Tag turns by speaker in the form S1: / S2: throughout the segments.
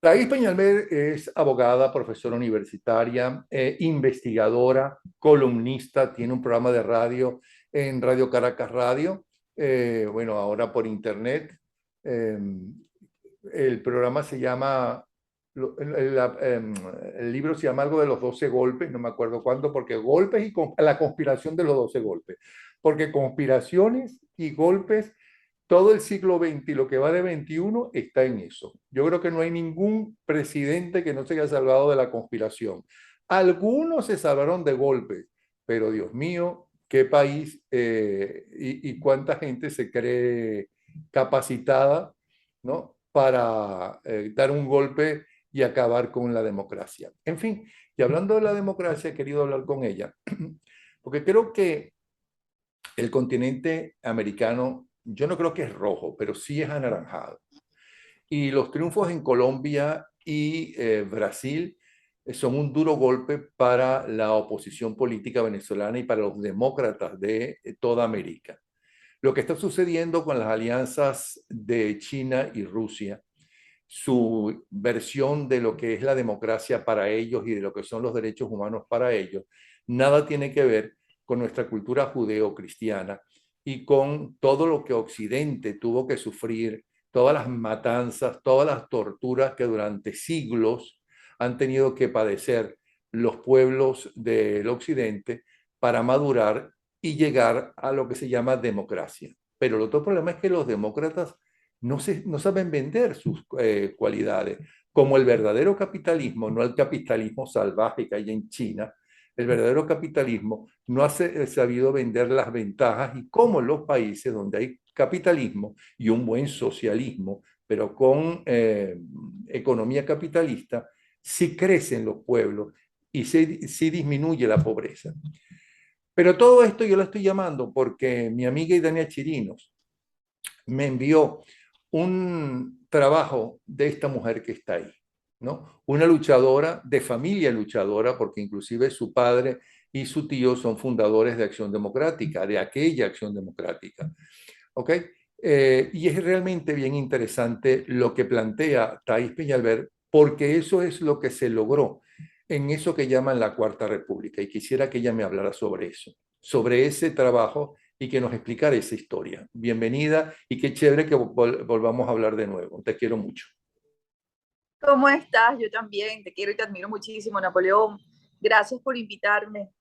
S1: Thais Peñalver es abogada, profesora universitaria, investigadora, columnista, tiene un programa de radio en Radio Caracas Radio, bueno, ahora por internet. Eh, el programa se llama, el libro se llama algo de los 12 golpes, no me acuerdo cuándo, porque golpes y la conspiración de los 12 golpes, porque conspiraciones y golpes todo el siglo XX y lo que va de XXI está en eso. Yo creo que no hay ningún presidente que no se haya salvado de la conspiración. Algunos se salvaron de golpes, pero Dios mío, qué país y cuánta gente se cree capacitada, ¿no? Para dar un golpe y acabar con la democracia. En fin, y hablando de la democracia, he querido hablar con ella, porque creo que el continente americano, yo no creo que es rojo, pero sí es anaranjado. Y los triunfos en Colombia y Brasil son un duro golpe para la oposición política venezolana y para los demócratas de toda América. Lo que está sucediendo con las alianzas de China y Rusia, su versión de lo que es la democracia para ellos y de lo que son los derechos humanos para ellos, nada tiene que ver con nuestra cultura judeo-cristiana y con todo lo que Occidente tuvo que sufrir, todas las matanzas, todas las torturas que durante siglos han tenido que padecer los pueblos del Occidente para madurar y llegar a lo que se llama democracia. Pero el otro problema es que los demócratas no saben vender sus cualidades, como el verdadero capitalismo, no el capitalismo salvaje que hay en China. El verdadero capitalismo no ha sabido vender las ventajas y cómo en los países donde hay capitalismo y un buen socialismo, pero con economía capitalista, sí crecen los pueblos y sí disminuye la pobreza. Pero todo esto yo lo estoy llamando porque mi amiga Idania Chirinos me envió un trabajo de esta mujer que está ahí, ¿no? Una luchadora de familia luchadora, porque inclusive su padre y su tío son fundadores de Acción Democrática, de aquella Acción Democrática, ¿ok? Y es realmente bien interesante lo que plantea Thais Peñalver, porque eso es lo que se logró en eso que llaman la Cuarta República. Y quisiera que ella me hablara sobre eso, sobre ese trabajo y que nos explicara esa historia. Bienvenida y qué chévere que volvamos a hablar de nuevo. Te quiero mucho.
S2: ¿Cómo estás? Yo también te quiero y te admiro muchísimo, Napoleón. Gracias por invitarme.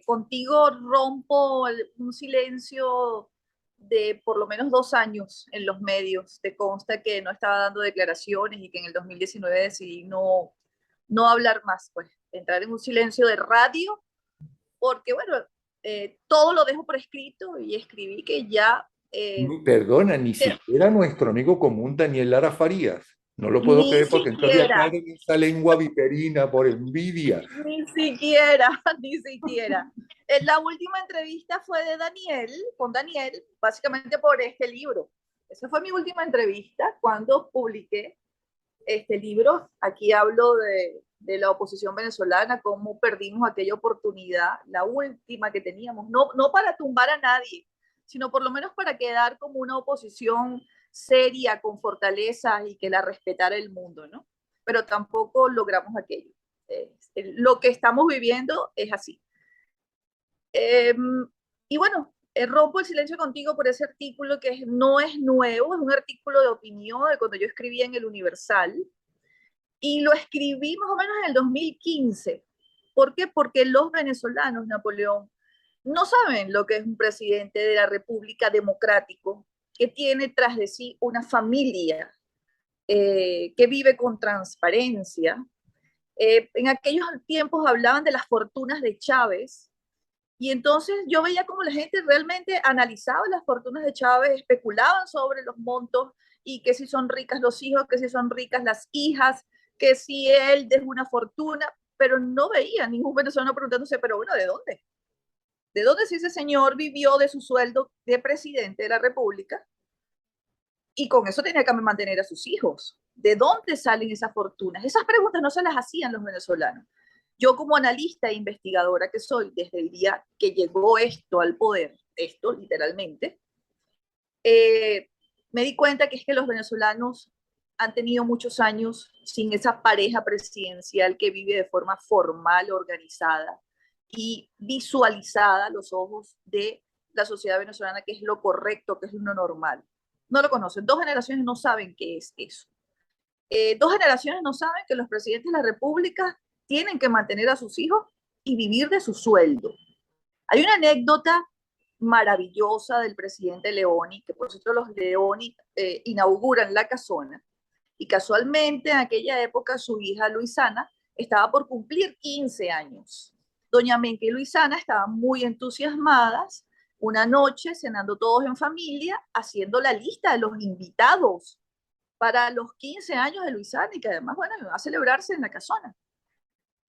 S2: Contigo rompo un silencio de por lo menos 2 años en los medios. Te consta que no estaba dando declaraciones y que en el 2019 decidí no hablar más, pues entrar en un silencio de radio, porque bueno, todo lo dejo por escrito y escribí que ya
S1: Perdona, ni
S2: te,
S1: siquiera nuestro amigo común Daniel Lara Farías. No lo puedo
S2: ni
S1: creer porque entonces ya
S2: siquiera.
S1: caen en esa lengua viperina por envidia.
S2: Ni siquiera, ni siquiera. La última entrevista fue de Daniel, con Daniel, básicamente por este libro. Esa fue mi última entrevista cuando publiqué este libro. Aquí hablo de la oposición venezolana, cómo perdimos aquella oportunidad, la última que teníamos, no para tumbar a nadie, sino por lo menos para quedar como una oposición seria, con fortaleza y que la respetara el mundo, ¿no? Pero tampoco logramos aquello. Lo que estamos viviendo es así. Eh, y bueno, rompo el silencio contigo por ese artículo que no es nuevo, es un artículo de opinión de cuando yo escribía en el Universal y lo escribí más o menos en el 2015. ¿Por qué? Porque los venezolanos, Napoleón, no saben lo que es un presidente de la República Democrático que tiene tras de sí una familia que vive con transparencia. En aquellos tiempos hablaban de las fortunas de Chávez y entonces yo veía como la gente realmente analizaba las fortunas de Chávez, especulaban sobre los montos y que si son ricas los hijos, que si son ricas las hijas, que si él dejó una fortuna, pero no veía ningún venezolano preguntándose, pero bueno, ¿de dónde? ¿De dónde si ese señor vivió de su sueldo de presidente de la República y con eso tenía que mantener a sus hijos? ¿De dónde salen esas fortunas? Esas preguntas no se las hacían los venezolanos. Yo como analista e investigadora que soy desde el día que llegó esto al poder, esto literalmente, me di cuenta que es que los venezolanos han tenido muchos años sin esa pareja presidencial que vive de forma formal, organizada y visualizada a los ojos de la sociedad venezolana, que es lo correcto, que es lo normal. No lo conocen. 2 generaciones no saben qué es eso. 2 generaciones no saben que los presidentes de la República tienen que mantener a sus hijos y vivir de su sueldo. Hay una anécdota maravillosa del presidente Leoni, que por cierto los Leoni inauguran la casona, y casualmente en aquella época su hija Luisana estaba por cumplir 15 años. Doña Menke y Luisana estaban muy entusiasmadas una noche cenando todos en familia, haciendo la lista de los invitados para los 15 años de Luisana y que además, bueno, iba a celebrarse en la casona.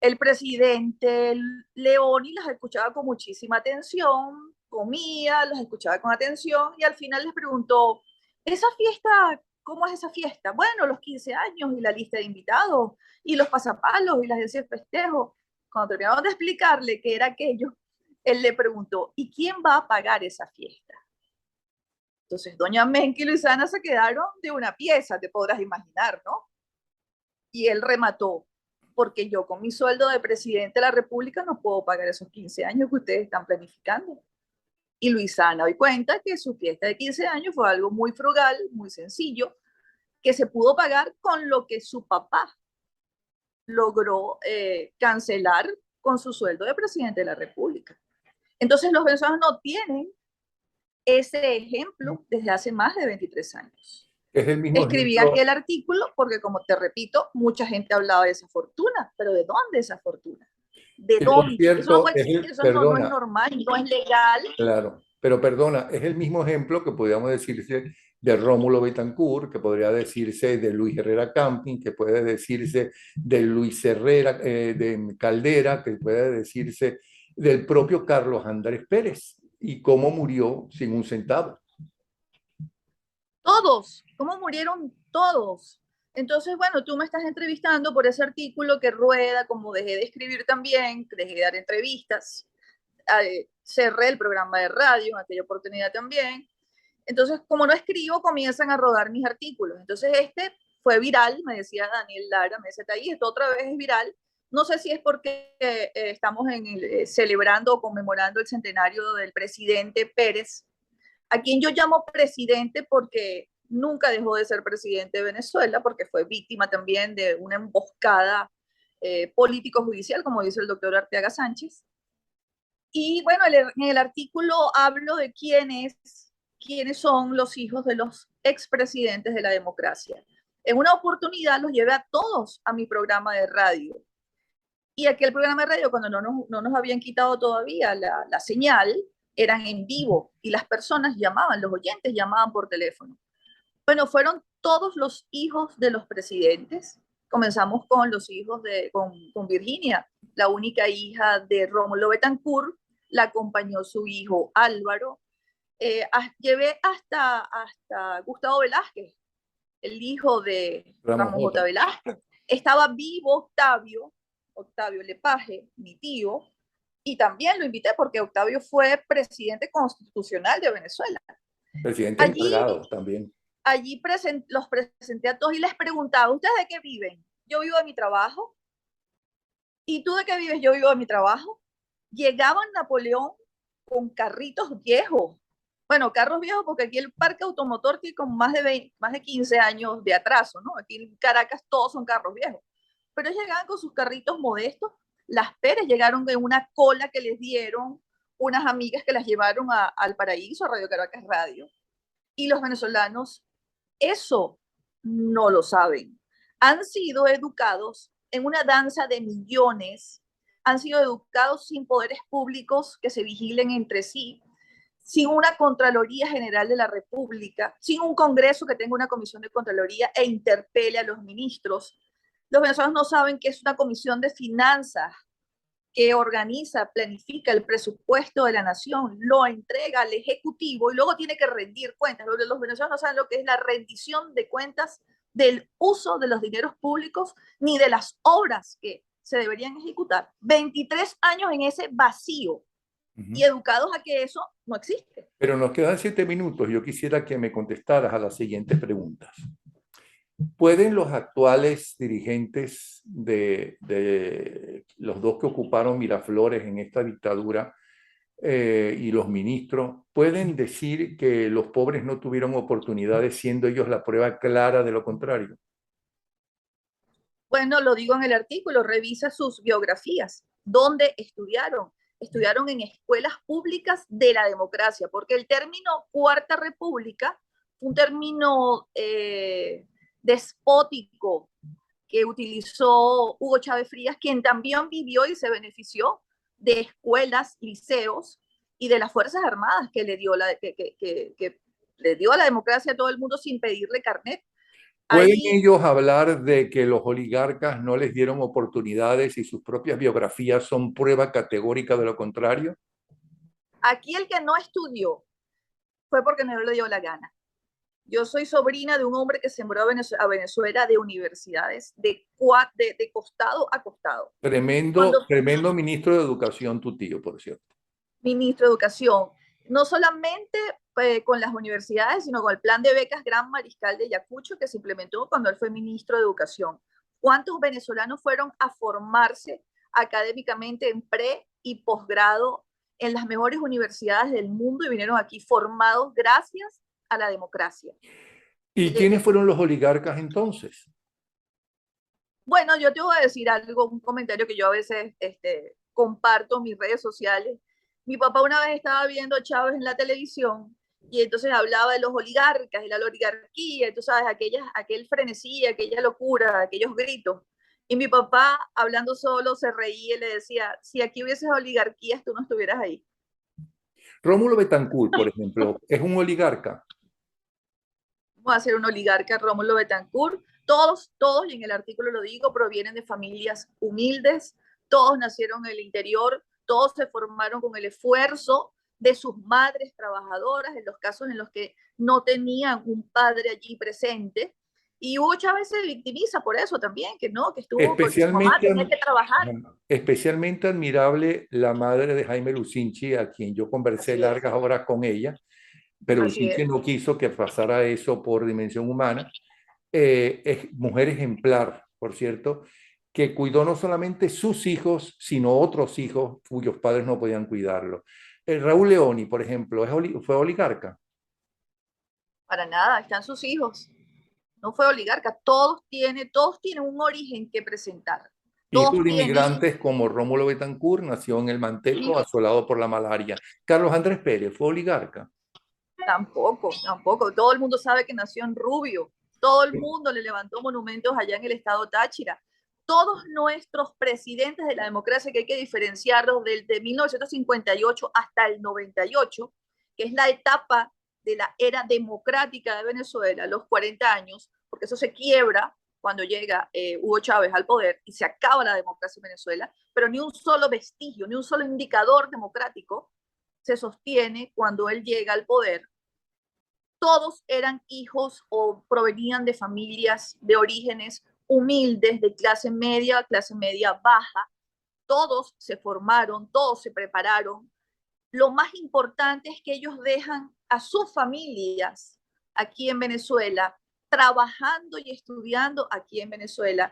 S2: El presidente Leoni las escuchaba con muchísima atención, comía, las escuchaba con atención y al final les preguntó, ¿esa fiesta, cómo es esa fiesta? Bueno, los 15 años y la lista de invitados y los pasapalos y las agencias de festejo. Cuando terminaron de explicarle qué era aquello, él le preguntó, ¿y quién va a pagar esa fiesta? Entonces, doña Menke y Luisana se quedaron de una pieza, te podrás imaginar, ¿no? Y él remató, porque yo con mi sueldo de presidente de la República no puedo pagar esos 15 años que ustedes están planificando. Y Luisana hoy cuenta que su fiesta de 15 años fue algo muy frugal, muy sencillo, que se pudo pagar con lo que su papá logró cancelar con su sueldo de presidente de la República. Entonces los venezolanos no tienen ese ejemplo desde hace más de 23 años.
S1: Es el mismo
S2: Escribí
S1: ejemplo.
S2: aquel artículo porque, como te repito, mucha gente hablaba de esa fortuna, pero ¿de dónde esa fortuna? ¿De
S1: Que por
S2: dónde? Eso no
S1: cierto,
S2: puede existir, eso no es
S1: perdona,
S2: normal, no es legal.
S1: claro, pero perdona, es el mismo ejemplo que podríamos decirse de Rómulo Betancourt, que podría decirse de Luis Herrera Camping, que puede decirse de Luis Herrera, de Caldera, que puede decirse del propio Carlos Andrés Pérez, y cómo murió sin un centavo.
S2: Todos, ¿cómo murieron todos? Entonces, bueno, tú me estás entrevistando por ese artículo que rueda, como dejé de escribir también, dejé de dar entrevistas, cerré el programa de radio en aquella oportunidad también. Entonces, como no escribo, comienzan a rodar mis artículos. Entonces, este fue viral, me decía Daniel Lara, me decía, ahí, esto otra vez es viral. No sé si es porque estamos celebrando o conmemorando el centenario del presidente Pérez, a quien yo llamo presidente porque nunca dejó de ser presidente de Venezuela, porque fue víctima también de una emboscada político-judicial, como dice el doctor Arteaga Sánchez. Y bueno, en el artículo hablo de quiénes son los hijos de los expresidentes de la democracia. En una oportunidad los llevé a todos a mi programa de radio. Y aquel programa de radio, cuando no nos habían quitado todavía la señal, eran en vivo y las personas llamaban, los oyentes llamaban por teléfono. Bueno, fueron todos los hijos de los presidentes. Comenzamos con los hijos con Virginia, la única hija de Rómulo Betancourt, la acompañó su hijo Álvaro. Llevé hasta Gustavo Velázquez, el hijo de Ramón J. Velázquez. Estaba vivo Octavio Lepage, mi tío, y también lo invité porque Octavio fue presidente constitucional de Venezuela.
S1: Presidente encargado también.
S2: Allí los presenté a todos y les preguntaba, ¿ustedes de qué viven? Yo vivo de mi trabajo. ¿Y tú de qué vives? Yo vivo de mi trabajo. Llegaban Napoleón con carritos viejos. Bueno, carros viejos porque aquí el parque automotor tiene con más de 15 años de atraso, ¿no? Aquí en Caracas todos son carros viejos. Pero llegaban con sus carritos modestos. Las Pérez llegaron en una cola que les dieron unas amigas que las llevaron al Paraíso, a Radio Caracas Radio. Y los venezolanos eso no lo saben. Han sido educados en una danza de millones, han sido educados sin poderes públicos que se vigilen entre sí, sin una Contraloría General de la República, sin un Congreso que tenga una comisión de Contraloría e interpele a los ministros. Los venezolanos no saben que es una comisión de finanzas que organiza, planifica el presupuesto de la nación, lo entrega al Ejecutivo y luego tiene que rendir cuentas. Los venezolanos no saben lo que es la rendición de cuentas del uso de los dineros públicos ni de las obras que se deberían ejecutar. 23 años en ese vacío y educados a que eso no existe.
S1: Pero nos quedan 7 minutos. Yo quisiera que me contestaras a las siguientes preguntas. ¿Pueden los actuales dirigentes de los dos que ocuparon Miraflores en esta dictadura y los ministros, pueden decir que los pobres no tuvieron oportunidades siendo ellos la prueba clara de lo contrario?
S2: Bueno, lo digo en el artículo, revisa sus biografías. ¿Dónde estudiaron? Estudiaron en escuelas públicas de la democracia, porque el término Cuarta República fue un término despótico que utilizó Hugo Chávez Frías, quien también vivió y se benefició de escuelas, liceos y de las Fuerzas Armadas que le dio que le dio a la democracia a todo el mundo sin pedirle carnet.
S1: ¿Pueden
S2: Ahí,
S1: ellos hablar de que los oligarcas no les dieron oportunidades y sus propias biografías son prueba categórica de lo contrario?
S2: aquí el que no estudió fue porque no le dio la gana. Yo soy sobrina de un hombre que sembró a Venezuela de universidades, de costado a costado.
S1: Tremendo,
S2: Cuando
S1: tremendo ministro de Educación, tu tío, por cierto.
S2: ministro de Educación, no solamente con las universidades, sino con el plan de becas Gran Mariscal de Ayacucho que se implementó cuando él fue ministro de Educación. ¿Cuántos venezolanos fueron a formarse académicamente en pre y posgrado en las mejores universidades del mundo y vinieron aquí formados gracias a la democracia?
S1: ¿Y quiénes fueron los oligarcas entonces?
S2: Bueno, yo te voy a decir algo, un comentario que yo a veces comparto en mis redes sociales. Mi papá una vez estaba viendo a Chávez en la televisión y entonces hablaba de los oligarcas, de la oligarquía, tú sabes, aquel frenesí, aquella locura, aquellos gritos. Y mi papá, hablando solo, se reía y le decía, si aquí hubieses oligarquías, tú no estuvieras ahí.
S1: Rómulo Betancourt, por ejemplo, es un oligarca.
S2: Vamos a ser un oligarca, Rómulo Betancourt. Todos, y en el artículo lo digo, provienen de familias humildes, todos nacieron en el interior, todos se formaron con el esfuerzo de sus madres trabajadoras, en los casos en los que no tenían un padre allí presente. Y Hugo Chávez se victimiza por eso también, que no, que estuvo, porque su mamá
S1: Especialmente,
S2: tenía que trabajar.
S1: especialmente admirable la madre de Jaime Lucinchi, a quien yo conversé
S2: Así es,
S1: largas horas con ella, pero
S2: así
S1: Lucinchi
S2: es.
S1: no quiso que pasara eso por dimensión humana. Es mujer ejemplar, por cierto, que cuidó no solamente sus hijos, sino otros hijos cuyos padres no podían cuidarlo. Raúl Leoni, por ejemplo, fue oligarca.
S2: Para nada, están sus hijos. No fue oligarca, todos tienen un origen que presentar.
S1: Hijo
S2: Todos
S1: de
S2: tienen,
S1: inmigrantes como Rómulo Betancourt, nació en el Manteco,
S2: sí,
S1: asolado por la malaria. Carlos Andrés Pérez fue oligarca.
S2: tampoco. Todo el mundo sabe que nació en Rubio. Todo el mundo le levantó monumentos allá en el estado Táchira. Todos nuestros presidentes de la democracia, que hay que diferenciarlos desde 1958 hasta el 98, que es la etapa de la era democrática de Venezuela, los 40 años, porque eso se quiebra cuando llega Hugo Chávez al poder y se acaba la democracia en Venezuela, pero ni un solo vestigio, ni un solo indicador democrático se sostiene cuando él llega al poder. Todos eran hijos o provenían de familias de orígenes humildes, de clase media baja. Todos se formaron, todos se prepararon. Lo más importante es que ellos dejan a sus familias aquí en Venezuela, trabajando y estudiando aquí en Venezuela,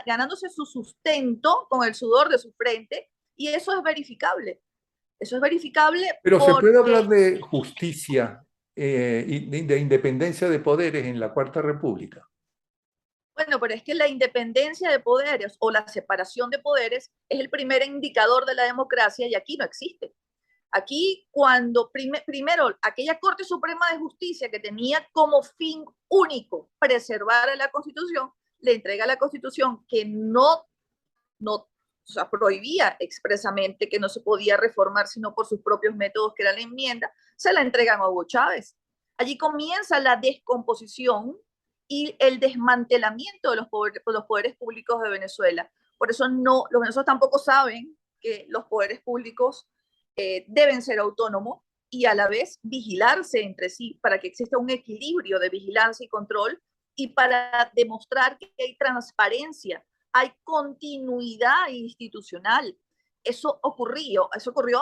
S2: ganándose su sustento con el sudor de su frente, y eso es verificable. Eso es verificable
S1: Pero se puede
S2: porque
S1: hablar de justicia y de independencia de poderes en la Cuarta República.
S2: bueno, pero es que la independencia de poderes o la separación de poderes es el primer indicador de la democracia y aquí no existe. Aquí, cuando primero aquella Corte Suprema de Justicia que tenía como fin único preservar a la Constitución, le entrega a la Constitución que no o sea, prohibía expresamente que no se podía reformar sino por sus propios métodos, que era la enmienda, se la entregan a Hugo Chávez. Allí comienza la descomposición y el desmantelamiento de los poderes públicos de Venezuela. Por eso no, los venezolanos tampoco saben que los poderes públicos deben ser autónomos y a la vez vigilarse entre sí para que exista un equilibrio de vigilancia y control y para demostrar que hay transparencia, hay continuidad institucional. Eso ocurrió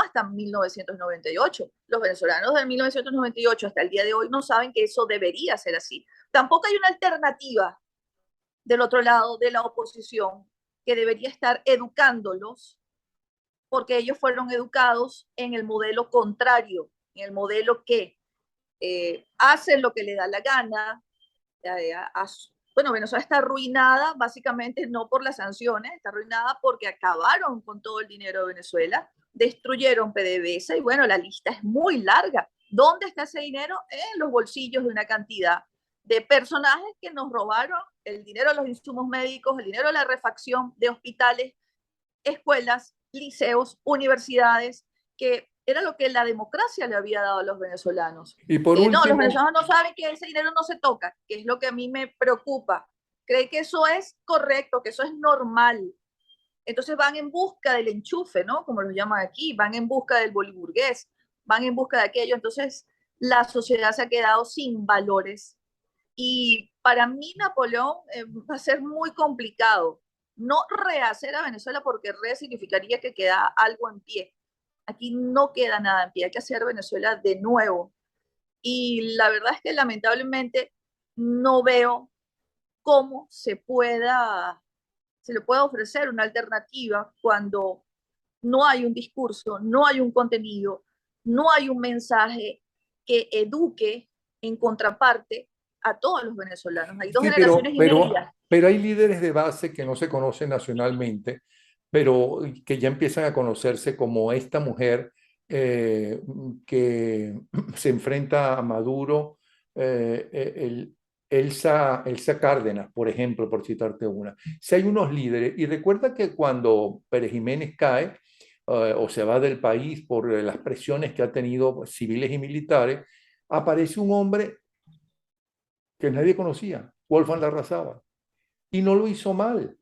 S2: hasta 1998. Los venezolanos de 1998 hasta el día de hoy no saben que eso debería ser así. Tampoco hay una alternativa del otro lado de la oposición, que debería estar educándolos, porque ellos fueron educados en el modelo contrario, en el modelo que hace lo que le da la gana. Bueno, Venezuela está arruinada básicamente no por las sanciones, está arruinada porque acabaron con todo el dinero de Venezuela, destruyeron PDVSA y bueno, la lista es muy larga. ¿Dónde está ese dinero? En los bolsillos de una cantidad de personajes que nos robaron el dinero de los insumos médicos, el dinero de la refacción de hospitales, escuelas, liceos, universidades, que era lo que la democracia le había dado a los venezolanos.
S1: Y por
S2: No, los
S1: último,
S2: venezolanos no saben que ese dinero no se toca, que es lo que a mí me preocupa. Creen que eso es correcto, que eso es normal. Entonces van en busca del enchufe, ¿no? Como lo llaman aquí, van en busca del boliburgués, van en busca de aquello. Entonces la sociedad se ha quedado sin valores. Y para mí, Napoleón, va a ser muy complicado no rehacer a Venezuela porque re significaría que queda algo en pie. Aquí no queda nada en pie, hay que hacer Venezuela de nuevo. Y la verdad es que lamentablemente no veo cómo se le pueda ofrecer una alternativa cuando no hay un discurso, no hay un contenido, no hay un mensaje que eduque en contraparte a todos los venezolanos. Hay dos
S1: sí,
S2: generaciones y media.
S1: pero hay líderes de base que no se conocen nacionalmente, pero que ya empiezan a conocerse como esta mujer que se enfrenta a Maduro, Elsa Cárdenas, por ejemplo, por citarte una. Si hay unos líderes, y recuerda que cuando Pérez Jiménez cae o se va del país por las presiones que ha tenido pues, civiles y militares, aparece un hombre que nadie conocía, Wolfgang Larrazábal, y no lo hizo mal,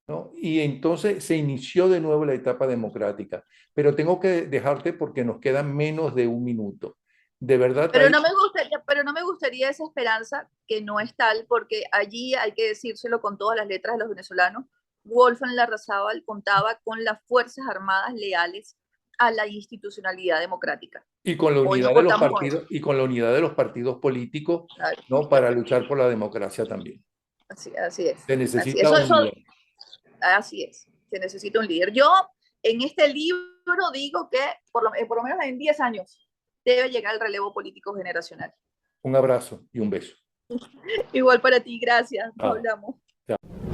S1: ¿no? Y entonces se inició de nuevo la etapa democrática. Pero tengo que dejarte porque nos queda menos de un minuto. De verdad,
S2: Pero
S1: ahí,
S2: no me gustaría esa esperanza, que no es tal, porque allí hay que decírselo con todas las letras de los venezolanos. Wolfgang Larrazábal contaba con las Fuerzas Armadas leales a la institucionalidad democrática.
S1: y con la
S2: Hoy no
S1: unidad de los
S2: contamos con eso.
S1: partidos, y con la unidad de los partidos políticos, ¿no? Para luchar por la democracia también.
S2: Así es.
S1: Se
S2: Así,
S1: necesita un líder.
S2: así es. Se necesita un líder. Yo en este libro digo que por lo menos en 10 años debe llegar el relevo político generacional.
S1: Un abrazo y un beso.
S2: Igual para ti, gracias.
S1: Chao.
S2: Hablamos.
S1: Chao.